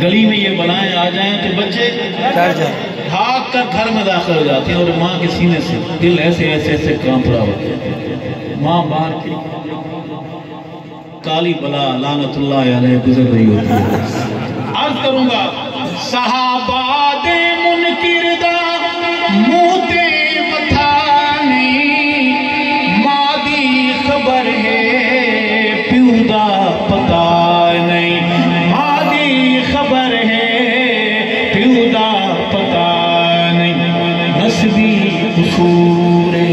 گلی میں یہ بلائیں آ جائیں تو بچے بھاگ کر گھر میں داخل ہو جاتے ہیں، اور ماں کے سینے سے دل ایسے ایسے ایسے کانپ رہا ہوتا ہے، ماں باہر کی کالی بلا لعنت اللہ علیہ گزر رہی ہوتی ہے۔ عرض کروں گا صحابہ دے منکر دا منہ تے متھا نہیں، ماں دی خبر ہے پیو دا پتہ نہیں، ماں دی خبر ہے پیو دا پتہ نہیں، نسبی قصور ہے،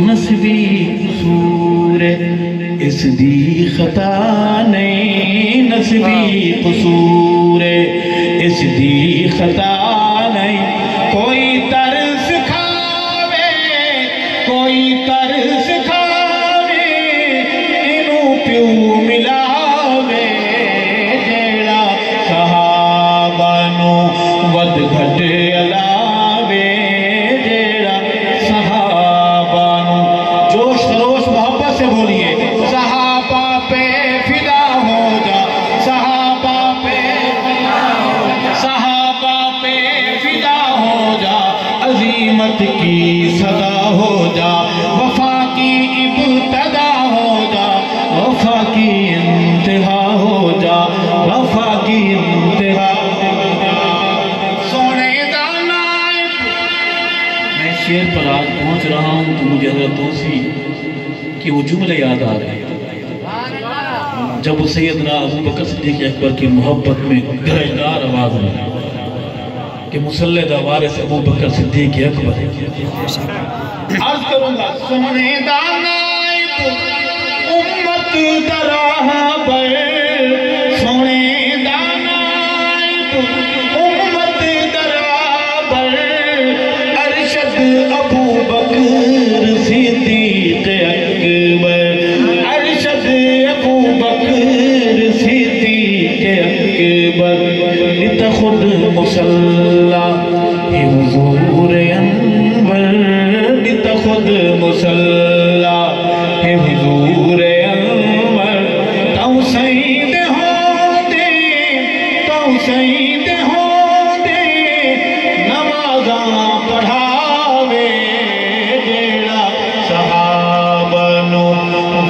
نسبی قصور ہے، اس دی خطا نہیں، نسبی قصور ہے، اس دی خطا نہیں، کوئی ترس کھاوے، کوئی ترس کھاوے، انہوں پیو ملاوے، جیڑا صحابہ نو ود گھٹ علاوے، جیڑا صحابہ نو جوش خروش محبت سے بولیے، صحابہ پہ فدا ہو جا، صحابہ پہ فدا ہو جا، عظیمت کی صدا ہو جا، وفا کی ابتدا ہو جا، وفا کی انتہا ہو جا، وفا کی انتہا ہو جا، سونے دانا۔ میں شعر پر آج پہنچ رہا ہوں تو مجھے حضرت توسی کہ وہ جملے یاد آ رہے ہیں جب وہ سیدنا ابو بکر صدیق اکبر کی محبت میں گرجدار آواز میں کہ مسلح دا وارث ابو بکر صدیق اکبر۔ عرض کروں گا سونے دا نائب امت دراہ بر، سونے دا نائب امت دراہ بر، ارشد ابو بکر صدیق اکبر، ارشد ابو بکر صدیق اکبر، لتخد مسلح حضور انور، لتخد مسلح حضور انور، تو سید ہوں دے، تو سید ہوں دے، نمازاں پڑھاوے، جیڑا صحابہ نو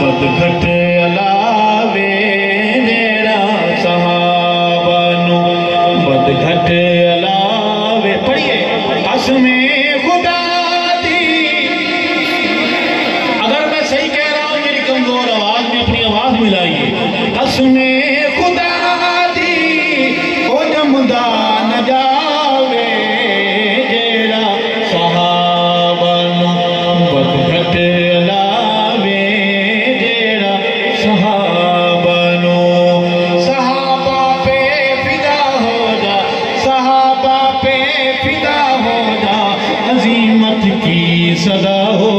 ود گھٹ علاوے، جیڑا صحابہ نو ود گھٹ علاوے۔ پڑھئے قسم خدا دی، اگر میں صحیح کہہ رہا ہوں میری کمزور آواز میں اپنی آواز ملائیے، قسم خدا دی او جمدہ نہ جاوے، جیڑا صحابہ نو ود گھٹ علاوے، جیڑا صحابہ نو، صحابہ پہ فدا ہو جا، صحابہ پہ فدا ہو جا، عظیمت کی صدا ہو